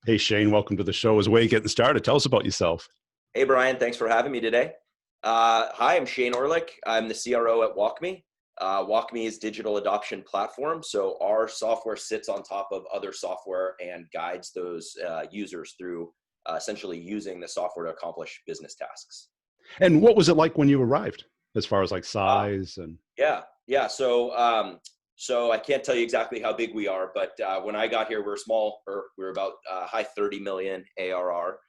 Hey, Shane, welcome to the show. As way getting started, tell us about yourself. Hey, Brian, thanks for having me today. Hi, I'm Shane Orlick. I'm the CRO at WalkMe. WalkMe is digital adoption platform. So our software sits on top of other software and guides those users through essentially using the software to accomplish business tasks. And what was it like when you arrived, as far as like Uh, size and? yeah. So I can't tell you exactly how big we are, but when I got here, we're small, or we're about high 30 million ARR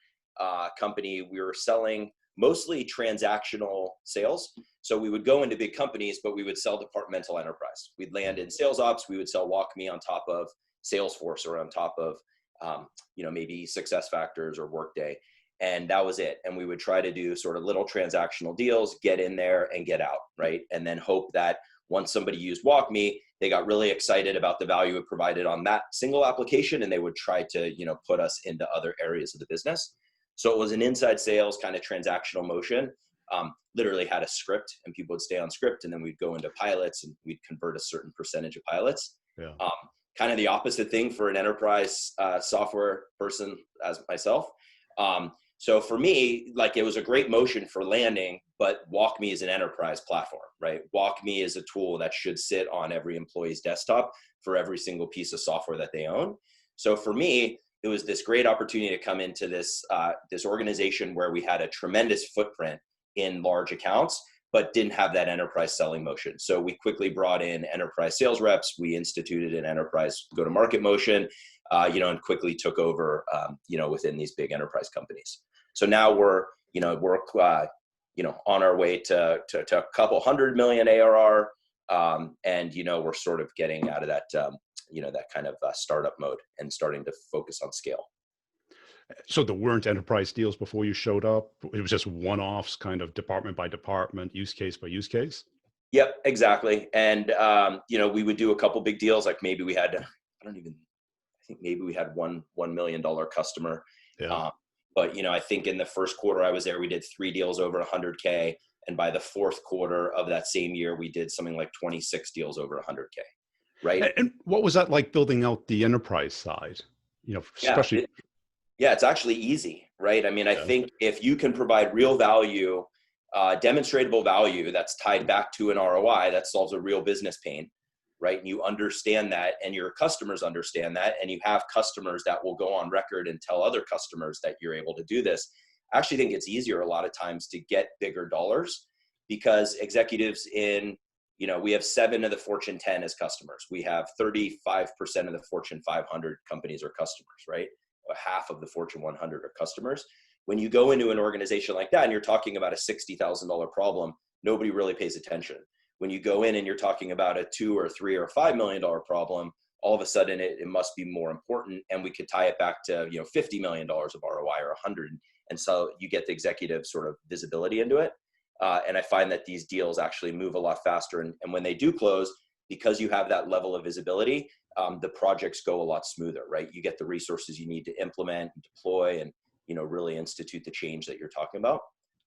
company. We were selling mostly transactional sales. So we would go into big companies, but we would sell departmental enterprise. We'd land in sales ops. We would sell WalkMe on top of Salesforce or on top of, maybe SuccessFactors or Workday. And that was it. And we would try to do sort of little transactional deals, get in there and get out, right? And then hope that once somebody used WalkMe, they got really excited about the value it provided on that single application, and they would try to, put us into other areas of the business. So it was an inside sales kind of transactional motion. Literally had a script, and people would stay on script, and then we'd go into pilots, and we'd convert a certain percentage of pilots. Yeah. Kind of the opposite thing for an enterprise software person as myself. So for me, like, it was a great motion for landing, but WalkMe is an enterprise platform, right? WalkMe is a tool that should sit on every employee's desktop for every single piece of software that they own. So for me, it was this great opportunity to come into this organization where we had a tremendous footprint in large accounts, but didn't have that enterprise selling motion. So we quickly brought in enterprise sales reps. We instituted an enterprise go-to-market motion, and quickly took over, within these big enterprise companies. So now we're on our way to a couple 100 million ARR, and we're sort of getting out of that, that kind of startup mode and starting to focus on scale. So there weren't enterprise deals before you showed up. It was just one-offs, kind of department by department, use case by use case. Yep, exactly. And we would do a couple big deals. Like maybe we had, I think maybe we had $1 million customer. Yeah. But I think in the first quarter I was there, we did 3 deals over 100K. And by the fourth quarter of that same year, we did something like 26 deals over 100K. Right. And what was that like building out the enterprise side? Especially. It's actually easy, right? I mean, I think if you can provide real value, demonstratable value that's tied back to an ROI, that solves a real business pain, right? And you understand that, and your customers understand that, and you have customers that will go on record and tell other customers that you're able to do this. I actually think it's easier a lot of times to get bigger dollars, because executives we have 7 of the Fortune 10 as customers. We have 35% of the Fortune 500 companies are customers, right? Half of the Fortune 100 are customers. When you go into an organization like that and you're talking about a $60,000 problem, nobody really pays attention. When you go in and you're talking about a $2 or $3 or $5 million problem, all of a sudden it must be more important, and we could tie it back to $50 million of ROI or 100, and so you get the executive sort of visibility into it. And I find that these deals actually move a lot faster, and when they do close, because you have that level of visibility, the projects go a lot smoother, right? You get the resources you need to implement and deploy and, really institute the change that you're talking about.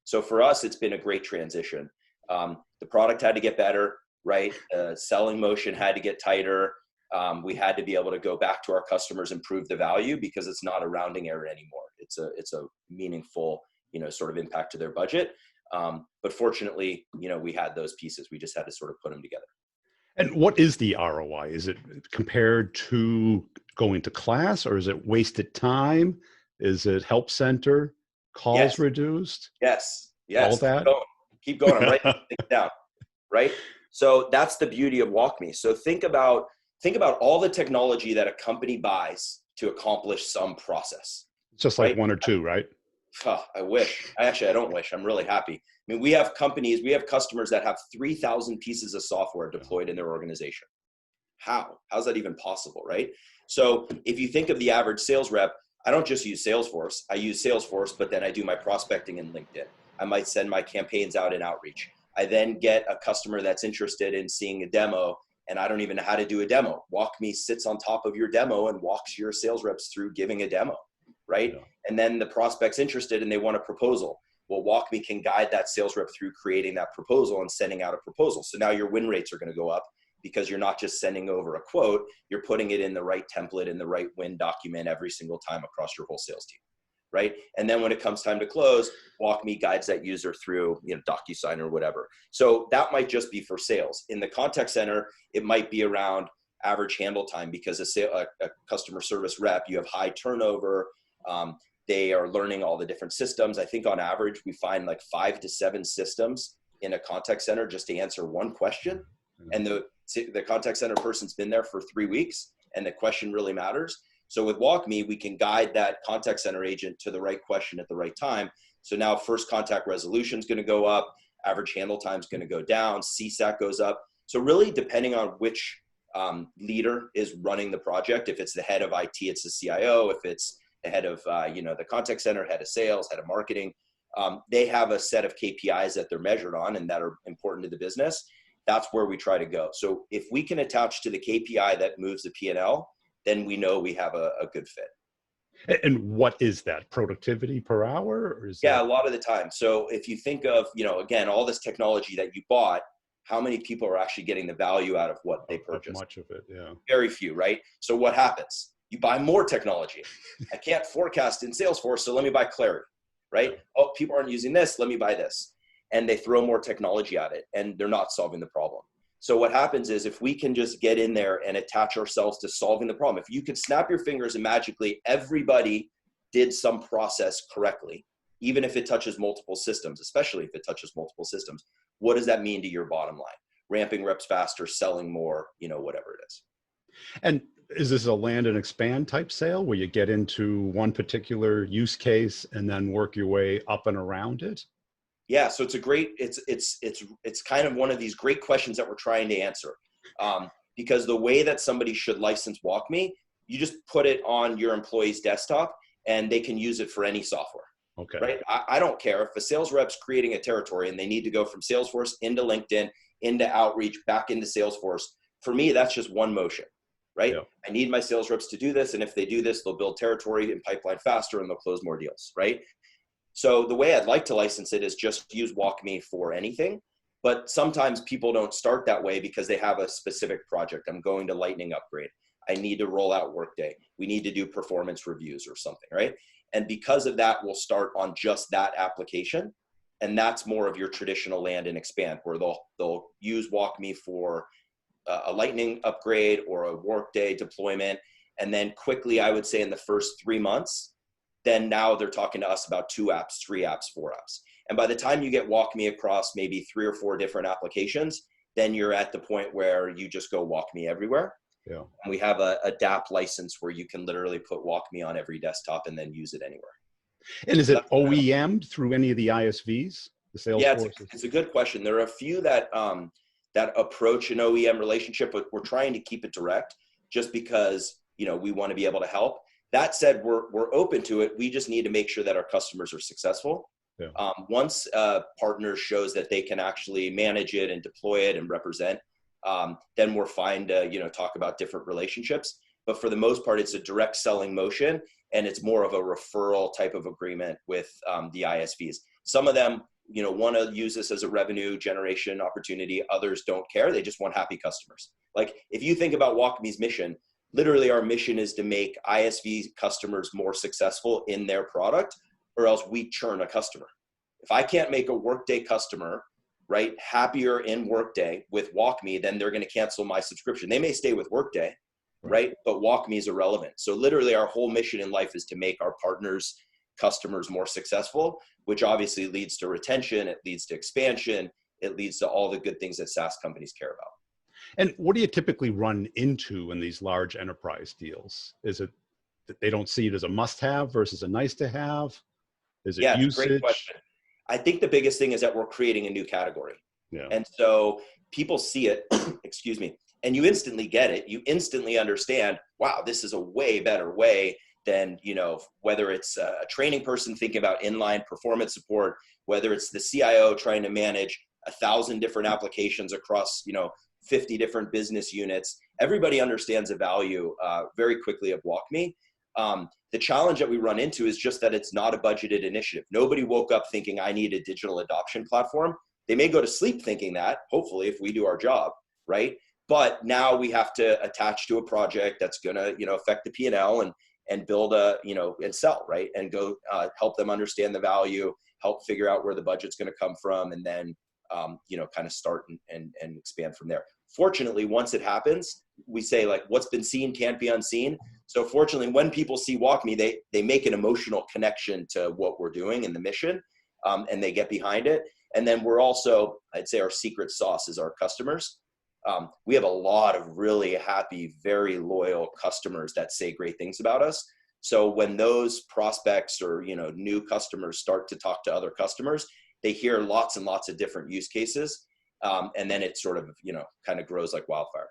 So for us, it's been a great transition. The product had to get better, right? Selling motion had to get tighter. We had to be able to go back to our customers and prove the value, because it's not a rounding error anymore. It's a meaningful, sort of impact to their budget. But fortunately, we had those pieces. We just had to sort of put them together. And what is the ROI? Is it compared to going to class, or is it wasted time? Is it help center, calls reduced? Yes. All that? Keep going. I'm writing things down, right? So that's the beauty of WalkMe. So think about all the technology that a company buys to accomplish some process. Just like 1 or 2, right? I wish. I don't wish. I'm really happy. I mean, we have customers that have 3,000 pieces of software deployed in their organization. How's that even possible, right? So if you think of the average sales rep, I don't just use Salesforce. I use Salesforce, but then I do my prospecting in LinkedIn. I might send my campaigns out in outreach. I then get a customer that's interested in seeing a demo, and I don't even know how to do a demo. WalkMe sits on top of your demo and walks your sales reps through giving a demo, right? Yeah. And then the prospect's interested and they want a proposal. Well, WalkMe can guide that sales rep through creating that proposal and sending out a proposal. So now your win rates are going to go up, because you're not just sending over a quote, you're putting it in the right template, in the right win document every single time across your whole sales team, right? And then when it comes time to close, WalkMe guides that user through, DocuSign or whatever. So that might just be for sales. In the contact center, it might be around average handle time, because a customer service rep, you have high turnover. They are learning all the different systems. I think on average, we find like 5 to 7 systems in a contact center just to answer one question. And the contact center person's been there for 3 weeks, and the question really matters. So with WalkMe, we can guide that contact center agent to the right question at the right time. So now first contact resolution is going to go up, average handle time is going to go down, CSAT goes up. So really, depending on which leader is running the project, if it's the head of IT, it's the CIO. If it's the head of the contact center, head of sales, head of marketing, they have a set of KPIs that they're measured on and that are important to the business. That's where we try to go. So if we can attach to the KPI that moves the P&L, then we know we have a good fit. And what is that? Productivity per hour? Or is a lot of the time. So if you think of, again, all this technology that you bought, how many people are actually getting the value out of what they purchased? Much of it, yeah. Very few, right? So what happens? You buy more technology. I can't forecast in Salesforce, so let me buy Clarity, right? Oh, people aren't using this, let me buy this. And they throw more technology at it, and they're not solving the problem. So what happens is, if we can just get in there and attach ourselves to solving the problem, if you could snap your fingers and magically everybody did some process correctly, even if it touches multiple systems, especially if it touches multiple systems, what does that mean to your bottom line? Ramping reps faster, selling more, whatever it is. And is this a land and expand type sale where you get into one particular use case and then work your way up and around it? Yeah, so it's kind of one of these great questions that we're trying to answer, because the way that somebody should license WalkMe, you just put it on your employee's desktop and they can use it for any software. Okay. Right. I don't care if a sales rep's creating a territory and they need to go from Salesforce into LinkedIn, into outreach, back into Salesforce. For me, that's just one motion, right? Yeah. I need my sales reps to do this. And if they do this, they'll build territory and pipeline faster and they'll close more deals, right? So the way I'd like to license it is just use WalkMe for anything. But sometimes people don't start that way because they have a specific project. I'm going to Lightning upgrade. I need to roll out Workday. We need to do performance reviews or something, right? And because of that, we'll start on just that application. And that's more of your traditional land and expand, where they'll use WalkMe for a Lightning upgrade or a Workday deployment. And then quickly, I would say in the first 3 months, then now they're talking to us about 2 apps, 3 apps, 4 apps. And by the time you get WalkMe across maybe 3 or 4 different applications, then you're at the point where you just go WalkMe everywhere. Yeah. And we have a DApp license where you can literally put WalkMe on every desktop and then use it anywhere. And is it OEM'd through any of the ISVs, the Salesforce? Yeah, it's a good question. There are a few that approach an OEM relationship, but we're trying to keep it direct just because, we want to be able to help. That said, we're open to it. We just need to make sure that our customers are successful. Yeah. Once a partner shows that they can actually manage it and deploy it and represent, then we're fine to, talk about different relationships. But for the most part, it's a direct selling motion, and it's more of a referral type of agreement with the ISVs. Some of them, want to use this as a revenue generation opportunity. Others don't care. They just want happy customers. Like if you think about WalkMe's mission, literally our mission is to make ISV customers more successful in their product, or else we churn a customer. If I can't make a Workday customer, right, happier in Workday with WalkMe, then they're going to cancel my subscription. They may stay with Workday, right? But WalkMe is irrelevant. So literally our whole mission in life is to make our partners' customers more successful, which obviously leads to retention. It leads to expansion. It leads to all the good things that SaaS companies care about. And what do you typically run into in these large enterprise deals? Is it that they don't see it as a must-have versus a nice-to-have? Is it usage? Great question. I think the biggest thing is that we're creating a new category. Yeah. And so people see it, excuse me, and you instantly get it. You instantly understand, wow, this is a way better way than, whether it's a training person thinking about inline performance support, whether it's the CIO trying to manage 1,000 different applications across, 50 different business units. Everybody understands the value very quickly of WalkMe. The challenge that we run into is just that it's not a budgeted initiative. Nobody woke up thinking I need a digital adoption platform. They may go to sleep thinking that, hopefully, if we do our job, right? But now we have to attach to a project that's going to, affect the P&L and build and sell, right? And go help them understand the value, help figure out where the budget's going to come from, and then, kind of start and expand from there. Fortunately, once it happens, we say like what's been seen can't be unseen. So fortunately, when people see WalkMe, they make an emotional connection to what we're doing and the mission, and they get behind it. And then we're also, I'd say our secret sauce is our customers. We have a lot of really happy, very loyal customers that say great things about us. So when those prospects or, new customers start to talk to other customers, they hear lots and lots of different use cases. And then it sort of, kind of grows like wildfire.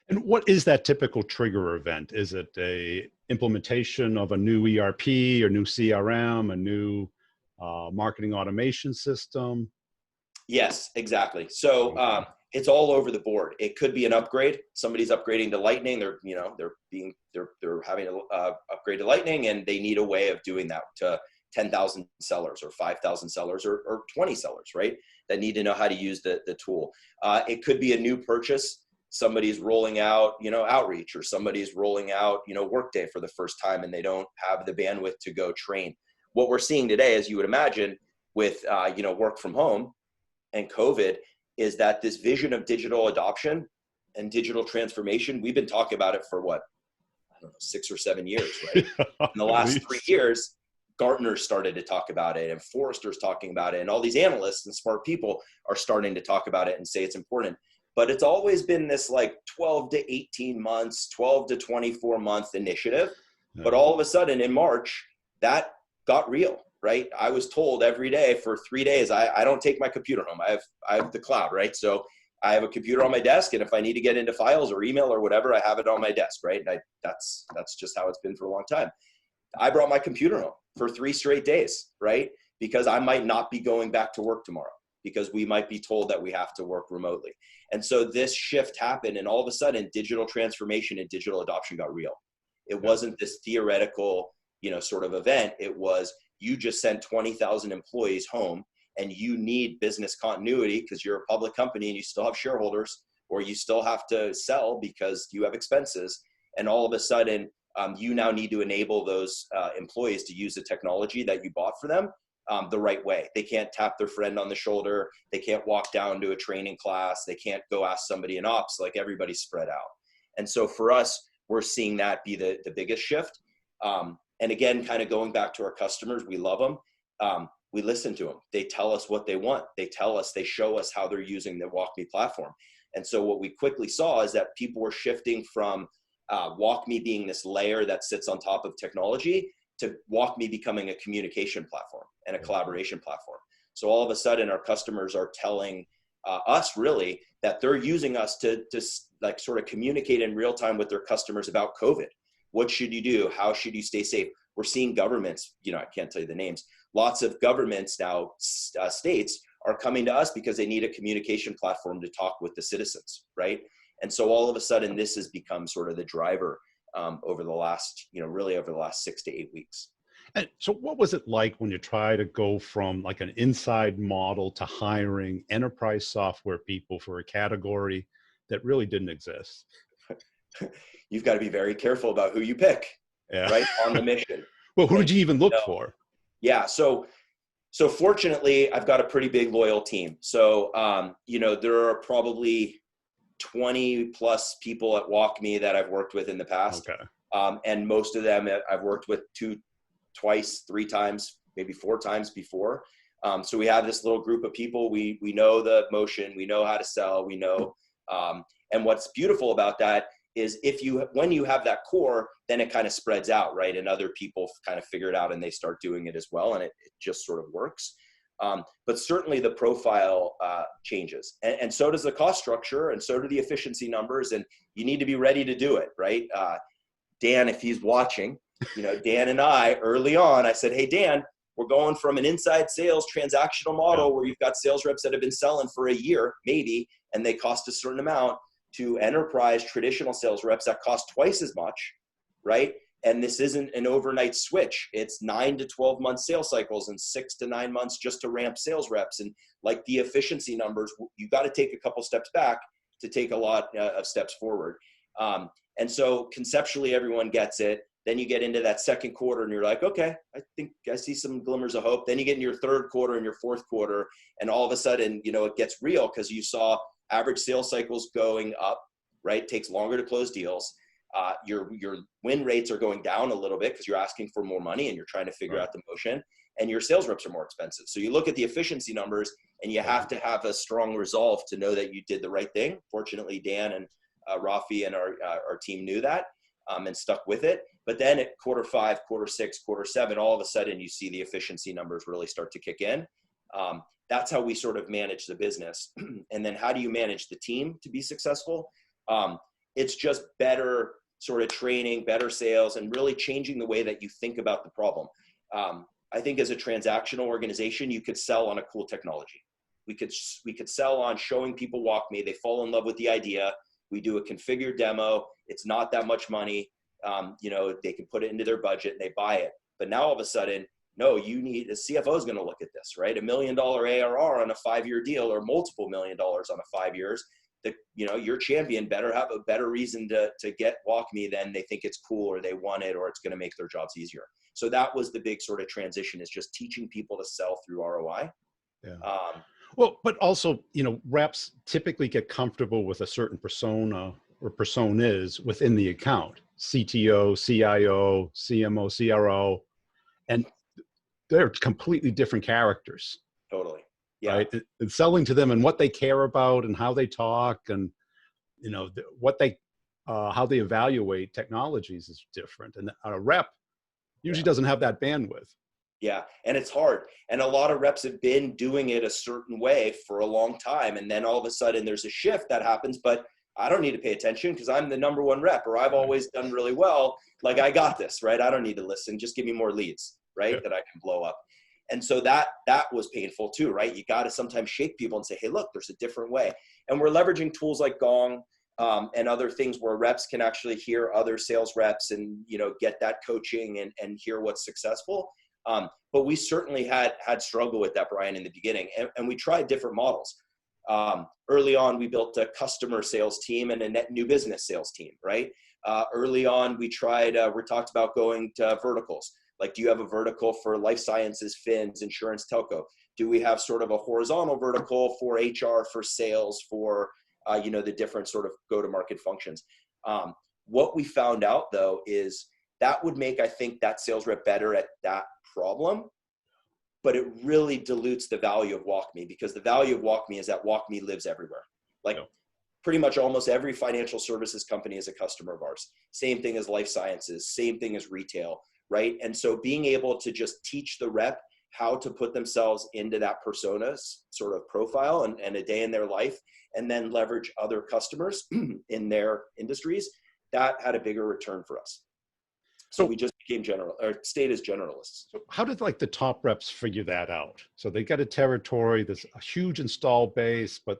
And what is that typical trigger event? Is it a implementation of a new ERP or new CRM, a new marketing automation system? Yes, exactly. So it's all over the board. It could be an upgrade. Somebody's upgrading to Lightning. They're having to upgrade to Lightning, and they need a way of doing that to 10,000 sellers or 5,000 sellers or 20 sellers, right? That need to know how to use the tool. It could be a new purchase. Somebody's rolling out, outreach, or somebody's rolling out, Workday for the first time, and they don't have the bandwidth to go train. What we're seeing today, as you would imagine, with work from home and COVID, is that this vision of digital adoption and digital transformation, we've been talking about it for 6 or 7 years, right? In the last 3 years, Gartner started to talk about it, and Forrester's talking about it, and all these analysts and smart people are starting to talk about it and say it's important. But it's always been this like 12 to 18 months, 12 to 24 month initiative. Yeah. But all of a sudden in March, that got real, right? I was told every day for 3 days, I don't take my computer home. I have the cloud, right? So I have a computer on my desk, and if I need to get into files or email or whatever, I have it on my desk, right? And that's just how it's been for a long time. I brought my computer home for 3 straight days, right? Because I might not be going back to work tomorrow, because we might be told that we have to work remotely. And so this shift happened, and all of a sudden digital transformation and digital adoption got real. It wasn't this theoretical, sort of event. It was, you just sent 20,000 employees home, and you need business continuity because you're a public company and you still have shareholders, or you still have to sell because you have expenses. And all of a sudden, you now need to enable those employees to use the technology that you bought for them the right way. They can't tap their friend on the shoulder. They can't walk down to a training class. They can't go ask somebody in ops. Like, everybody's spread out. And so for us, we're seeing that be the biggest shift. And again, kind of going back to our customers, we love them. We listen to them. They tell us what they want. They show us how they're using the WalkMe platform. And so what we quickly saw is that people were shifting from WalkMe being this layer that sits on top of technology to WalkMe becoming a communication platform and a collaboration platform. So all of a sudden, our customers are telling us really that they're using us to like sort of communicate in real time with their customers about COVID. What should you do? How should you stay safe? We're seeing governments, I can't tell you the names. Lots of governments now, states are coming to us because they need a communication platform to talk with the citizens, right? And so all of a sudden, this has become sort of the driver over the last, really over the last 6 to 8 weeks. And so what was it like when you try to go from like an inside model to hiring enterprise software people for a category that really didn't exist? You've got to be very careful about who you pick, right, on the mission. Well, who did you even look for? Yeah, so fortunately, I've got a pretty big loyal team. So, there are probably 20 plus people at WalkMe that I've worked with in the past. Okay. And most of them I've worked with twice, 3 times, maybe 4 times before. So we have this little group of people. We know the motion, we know how to sell, we know. And what's beautiful about that is when you have that core, then it kind of spreads out, right? And other people kind of figure it out and they start doing it as well. And it just sort of works. But certainly the profile changes, and so does the cost structure, and so do the efficiency numbers, and you need to be ready to do it, right? Dan, if he's watching, Dan and I, early on, I said, hey, Dan, we're going from an inside sales transactional model where you've got sales reps that have been selling for a year, maybe, and they cost a certain amount, to enterprise traditional sales reps that cost twice as much, right? And this isn't an overnight switch. It's 9 to 12 month sales cycles and 6 to 9 months just to ramp sales reps. And like the efficiency numbers, you got to take a couple steps back, to take a lot of steps forward. And so conceptually, everyone gets it. Then you get into that second quarter and you're like, okay, I think I see some glimmers of hope. Then you get in your third quarter and your fourth quarter, and all of a sudden, it gets real because you saw average sales cycles going up, right? It takes longer to close deals. Your win rates are going down a little bit because you're asking for more money and you're trying to figure out the motion, and your sales reps are more expensive. So you look at the efficiency numbers and you have to have a strong resolve to know that you did the right thing. Fortunately, Dan and Rafi and our team knew that and stuck with it. But then at quarter 5, quarter 6, quarter 7, all of a sudden you see the efficiency numbers really start to kick in. That's how we sort of manage the business. And then how do you manage the team to be successful? It's just better sort of training, better sales, and really changing the way that you think about the problem. I think as a transactional organization, you could sell on a cool technology. We could sell on showing people WalkMe, they fall in love with the idea. We do a configured demo. It's not that much money. They can put it into their budget and they buy it. But now all of a sudden, no, you need a CFO is going to look at this, right? $1 million ARR on a 5-year deal, or multiple $1 million on a 5 years. Your champion better have a better reason to get WalkMe than they think it's cool or they want it or it's going to make their jobs easier. So that was the big sort of transition, is just teaching people to sell through ROI. Yeah. Well, but also, reps typically get comfortable with a certain persona or personas within the account: CTO, CIO, CMO, CRO, and they're completely different characters. Totally. Yeah. Right. And selling to them and what they care about and how they talk and, how they evaluate technologies is different. And a rep usually doesn't have that bandwidth. Yeah. And it's hard. And a lot of reps have been doing it a certain way for a long time. And then all of a sudden there's a shift that happens, but I don't need to pay attention because I'm the number one rep, or I've always done really well. Like, I got this, right? I don't need to listen. Just give me more leads, right? That I can blow up. And so that was painful too, right? You got to sometimes shake people and say, hey, look, there's a different way. And we're leveraging tools like Gong and other things where reps can actually hear other sales reps and, get that coaching and hear what's successful. But we certainly had struggle with that, Brian, in the beginning. And we tried different models. Early on, we built a customer sales team and a net new business sales team, right? Early on, we talked about going to verticals. Like, do you have a vertical for life sciences, fins, insurance, telco? Do we have sort of a horizontal vertical for HR, for sales, for, the different sort of go-to-market functions? What we found out, though, is that would make, I think, that sales rep better at that problem, but it really dilutes the value of WalkMe, because the value of WalkMe is that WalkMe lives everywhere. Like, pretty much almost every financial services company is a customer of ours. Same thing as life sciences, same thing as retail. Right. And so being able to just teach the rep how to put themselves into that persona's sort of profile and a day in their life, and then leverage other customers in their industries, that had a bigger return for us. So we just became stayed as generalists. So how did the top reps figure that out? So they got a territory, there's a huge install base, but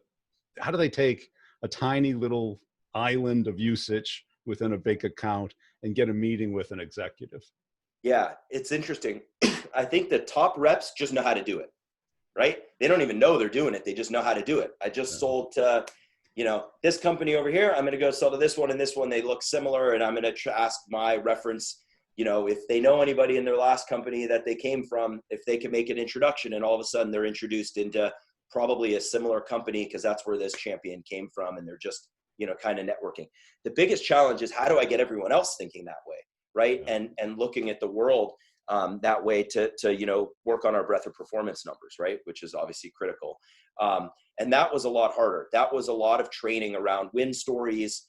how do they take a tiny little island of usage within a big account and get a meeting with an executive? Yeah, it's interesting. I think the top reps just know how to do it, right? They don't even know they're doing it. They just know how to do it. I just sold to, this company over here. I'm going to go sell to this one and this one. They look similar. And I'm going to ask my reference, if they know anybody in their last company that they came from, if they can make an introduction, and all of a sudden they're introduced into probably a similar company because that's where this champion came from. And they're just, kind of networking. The biggest challenge is, how do I get everyone else thinking that way? Right. And looking at the world that way to work on our breadth of performance numbers, right? Which is obviously critical. And that was a lot harder. That was a lot of training around win stories,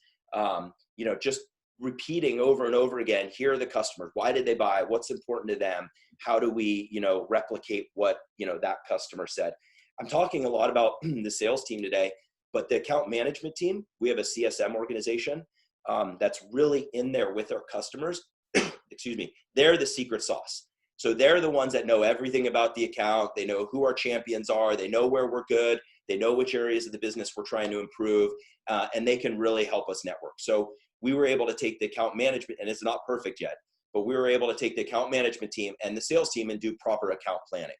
just repeating over and over again. Here are the customers. Why did they buy? What's important to them? How do we, replicate what, that customer said? I'm talking a lot about the sales team today, but the account management team, we have a CSM organization that's really in there with our customers. Excuse me. They're the secret sauce. So they're the ones that know everything about the account. They know who our champions are. They know where we're good. They know which areas of the business we're trying to improve, and they can really help us network. So we were able to take the account management, and it's not perfect yet, but we were able to take the account management team and the sales team and do proper account planning,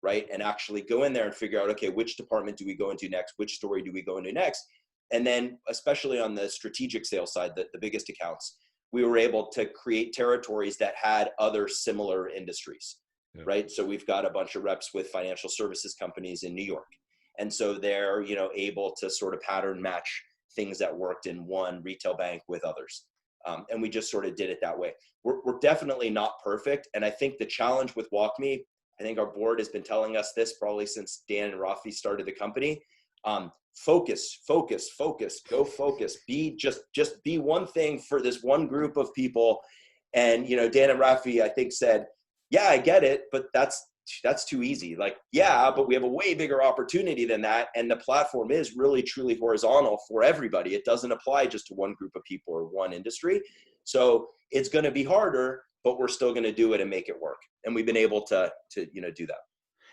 right? And actually go in there and figure out, okay, which department do we go into next? Which story do we go into next? And then especially on the strategic sales side, the biggest accounts, we were able to create territories that had other similar industries, right? So we've got a bunch of reps with financial services companies in New York. And so they're, able to sort of pattern match things that worked in one retail bank with others. And we just sort of did it that way. We're definitely not perfect. And I think the challenge with WalkMe, I think our board has been telling us this probably since Dan and Rafi started the company. Focus, go focus. Just be one thing for this one group of people. And, Dan and Rafi, I think, said, yeah, I get it, but that's too easy. Like, yeah, but we have a way bigger opportunity than that. And the platform is really, truly horizontal for everybody. It doesn't apply just to one group of people or one industry. So it's going to be harder, but we're still going to do it and make it work. And we've been able to do that.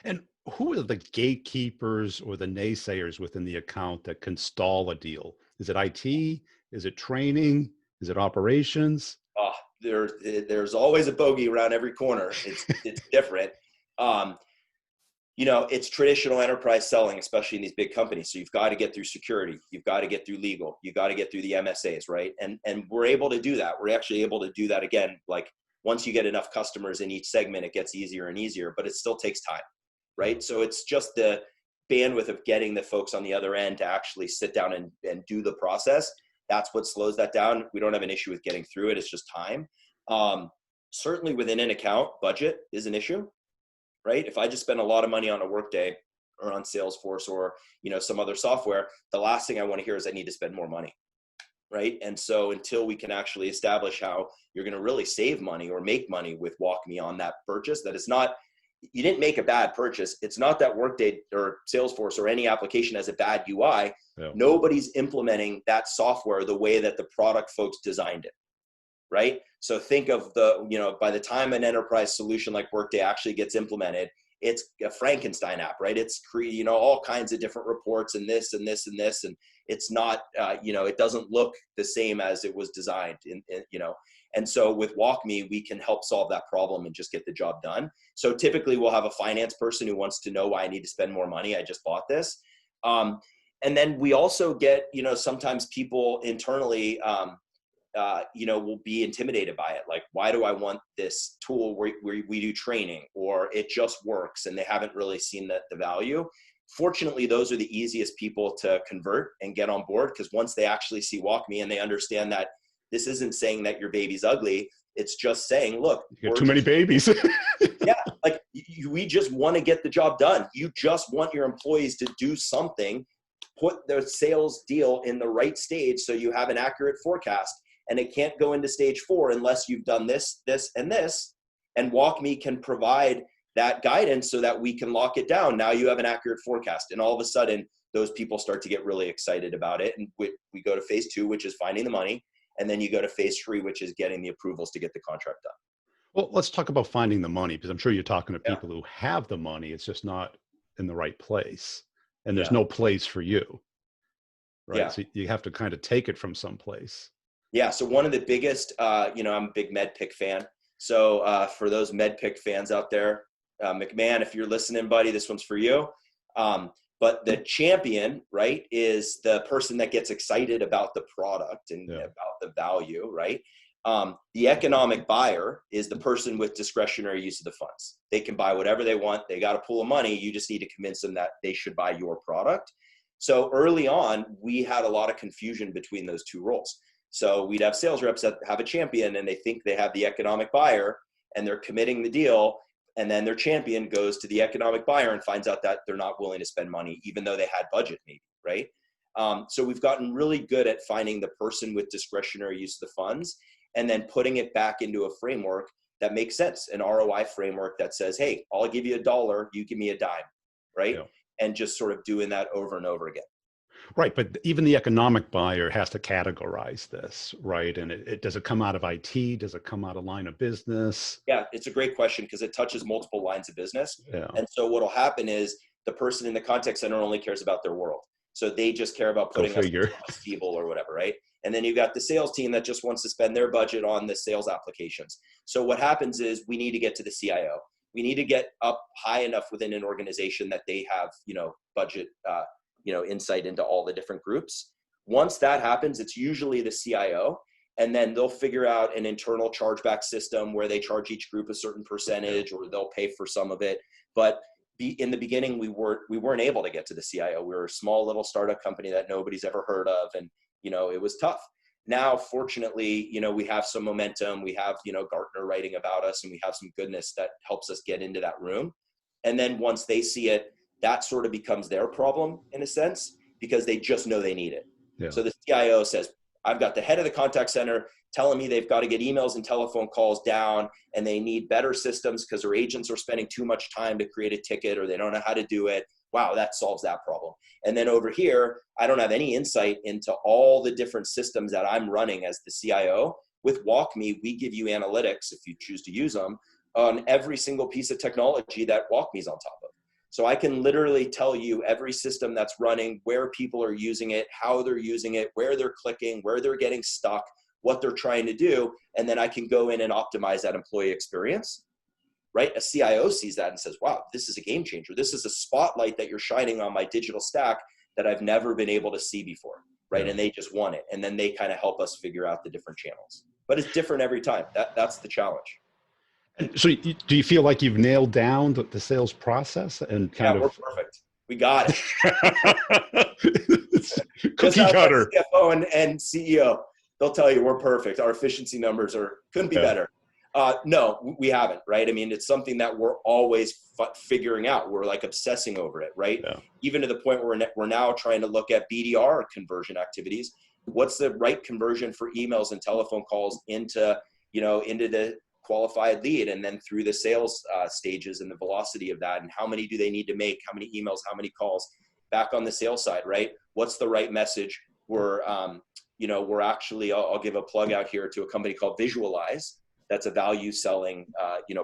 And who are the gatekeepers or the naysayers within the account that can stall a deal? Is it IT? Is it training? Is it operations? Oh, there's always a bogey around every corner. It's different. It's traditional enterprise selling, especially in these big companies. So you've got to get through security. You've got to get through legal. You've got to get through the MSAs, right? And we're able to do that. We're actually able to do that again. Like once you get enough customers in each segment, it gets easier and easier, but it still takes time, right? So it's just the bandwidth of getting the folks on the other end to actually sit down and do the process. That's what slows that down. We don't have an issue with getting through it. It's just time. Certainly within an account, budget is an issue, right? If I just spend a lot of money on a Workday or on Salesforce or, some other software, the last thing I want to hear is I need to spend more money, right? And so until we can actually establish how you're going to really save money or make money with WalkMe on that purchase, that it's not, you didn't make a bad purchase. It's not that Workday or Salesforce or any application has a bad UI. Yeah. Nobody's implementing that software the way that the product folks designed it, right? So think of by the time an enterprise solution like Workday actually gets implemented, it's a Frankenstein app, right? It's all kinds of different reports and this and this and this, and it's not, it doesn't look the same as it was designed, And so with WalkMe, we can help solve that problem and just get the job done. So typically we'll have a finance person who wants to know why I need to spend more money. I just bought this. And then we also get, sometimes people internally, will be intimidated by it. Like, why do I want this tool where we do training, or it just works and they haven't really seen the value? Fortunately, those are the easiest people to convert and get on board, because once they actually see WalkMe and they understand that this isn't saying that your baby's ugly, it's just saying, look, you got too many babies. Yeah, like we just want to get the job done. You just want your employees to do something, put their sales deal in the right stage so you have an accurate forecast. And it can't go into stage 4 unless you've done this, this, and this. And WalkMe can provide that guidance so that we can lock it down. Now you have an accurate forecast. And all of a sudden, those people start to get really excited about it. And we go to phase 2, which is finding the money. And then you go to phase 3, which is getting the approvals to get the contract done. Well, let's talk about finding the money, because I'm sure you're talking to people who have the money. It's just not in the right place. And there's no place for you, right? Yeah. So you have to kind of take it from someplace. Yeah. So one of the biggest, I'm a big MedPick fan. So for those MedPick fans out there, McMahon, if you're listening, buddy, this one's for you. But the champion, right, is the person that gets excited about the product and about the value, right? The economic buyer is the person with discretionary use of the funds. They can buy whatever they want. They got a pool of money. You just need to convince them that they should buy your product. So early on, we had a lot of confusion between those two roles. So we'd have sales reps that have a champion and they think they have the economic buyer and they're committing the deal. And then their champion goes to the economic buyer and finds out that they're not willing to spend money, even though they had budget maybe, right? So we've gotten really good at finding the person with discretionary use of the funds and then putting it back into a framework that makes sense, an ROI framework that says, hey, I'll give you $1, you give me a dime, right? Yeah. And just sort of doing that over and over again. Right, but even the economic buyer has to categorize this, right? And does it come out of IT? Does it come out of line of business? Yeah, it's a great question because it touches multiple lines of business. Yeah. And so what'll happen is the person in the contact center only cares about their world. So they just care about putting us on a table or whatever, right? And then you've got the sales team that just wants to spend their budget on the sales applications. So what happens is we need to get to the CIO. We need to get up high enough within an organization that they have, budget, insight into all the different groups. Once that happens, it's usually the CIO, and then they'll figure out an internal chargeback system where they charge each group a certain percentage, or they'll pay for some of it. But in the beginning, we weren't able to get to the CIO. We were a small little startup company that nobody's ever heard of, and it was tough. Now, fortunately, we have some momentum. We have, Gartner writing about us, and we have some goodness that helps us get into that room. And then once they see it, that sort of becomes their problem in a sense, because they just know they need it. Yeah. So the CIO says, I've got the head of the contact center telling me they've got to get emails and telephone calls down, and they need better systems because their agents are spending too much time to create a ticket, or they don't know how to do it. Wow, that solves that problem. And then over here, I don't have any insight into all the different systems that I'm running as the CIO. With WalkMe, we give you analytics, if you choose to use them, on every single piece of technology that WalkMe's on top of. So I can literally tell you every system that's running, where people are using it, how they're using it, where they're clicking, where they're getting stuck, what they're trying to do, and then I can go in and optimize that employee experience, right? A CIO sees that and says, wow, this is a game changer. This is a spotlight that you're shining on my digital stack that I've never been able to see before, right? Yeah. And they just want it. And then they kind of help us figure out the different channels. But it's different every time. That's the challenge. And so do you feel like you've nailed down the sales process and kind of... we're perfect. We got it. Cookie cutter. CFO and CEO, they'll tell you we're perfect. Our efficiency numbers couldn't be better. No, we haven't, right? I mean, it's something that we're always figuring out. We're like obsessing over it, right? Yeah. Even to the point where we're now trying to look at BDR conversion activities. What's the right conversion for emails and telephone calls into the qualified lead, and then through the sales stages and the velocity of that, and how many do they need to make, how many emails, how many calls, back on the sales side, right? What's the right message? We're actually, I'll give a plug out here to a company called Visualize. That's a value selling,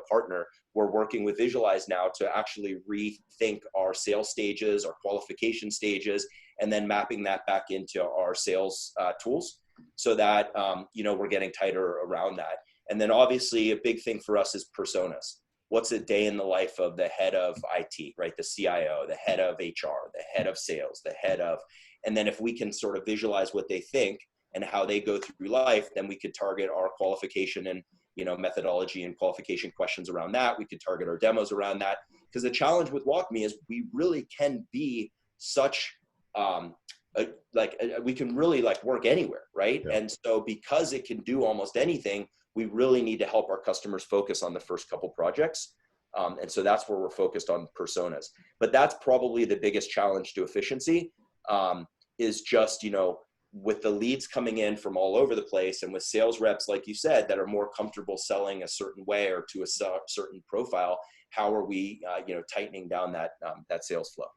partner. We're working with Visualize now to actually rethink our sales stages, our qualification stages, and then mapping that back into our sales tools so that, we're getting tighter around that. And then obviously a big thing for us is personas. What's a day in the life of the head of IT, right? The CIO, the head of HR, the head of sales, and then if we can sort of visualize what they think and how they go through life, then we could target our qualification and, methodology and qualification questions around that. We could target our demos around that. Because the challenge with WalkMe is we really can be such, we can really work anywhere, right? Yeah. And so because it can do almost anything, we really need to help our customers focus on the first couple projects. And so that's where we're focused on personas. But that's probably the biggest challenge to efficiency, is just, with the leads coming in from all over the place, and with sales reps, like you said, that are more comfortable selling a certain way or to a certain profile, how are we, tightening down that sales flow?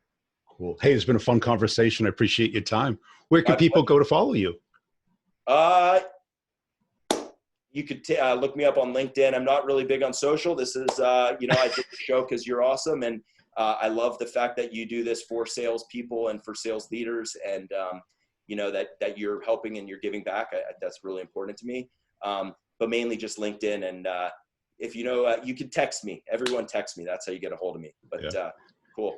Cool. Hey, it's been a fun conversation. I appreciate your time. Where can people go to follow you? You could look me up on LinkedIn. I'm not really big on social. This is, I did the show because you're awesome. And I love the fact that you do this for salespeople and for sales leaders, and, that you're helping and you're giving back. That's really important to me. But mainly just LinkedIn. And if you can text me. Everyone text me. That's how you get a hold of me. But cool.